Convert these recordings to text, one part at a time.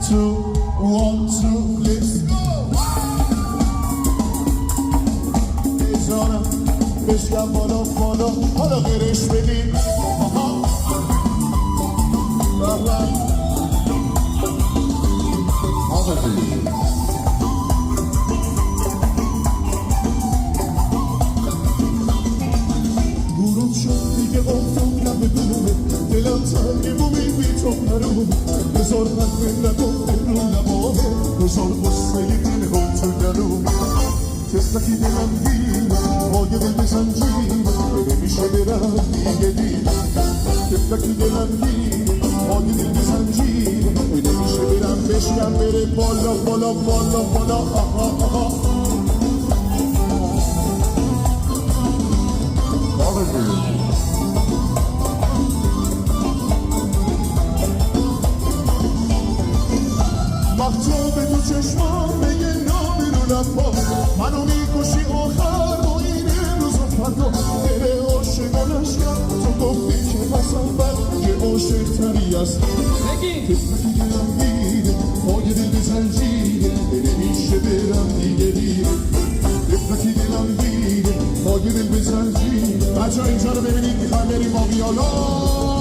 2 1 2 let's go ایزانم بشکم بالا بالا حالا غیرش بدیم غروب شد دیگه افتاد نبدونه دلم تنگه بومی بی تو نروم بذار حرف نگفته رو نباهه بذار قصه دل هم تو نروم تفلکی دلم گیره پای دل به زنجیره نمیشه برم دیگه دیره تفلکی دلم گیره پای دل به زنجیره نمیشه برم بشیم بره بالا بالا بالا بالا آها آها مختوب تو چشمان بگه نام رو لبا منو میکشی آخر با این روز و فردا دل عاشقانش کرد تو گفتی که قسم بر که عاشق تری است تفلکی دلم گیره پای دل به زنجیره نمیشه برم دیگه دیره تفلکی دلم گیره پای دل به زنجیره بچه ها اینجا رو ببینید میخوایم بریم با ویالا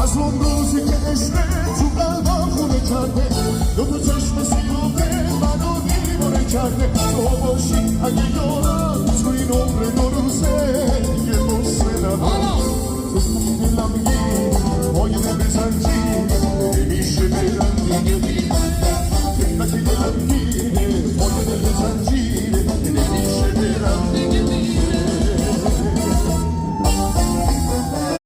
از اون روزی که عشقت تو قلبم خونه کرده دو تا چشم سیاه منو دیوانه کرده تو باشی اگه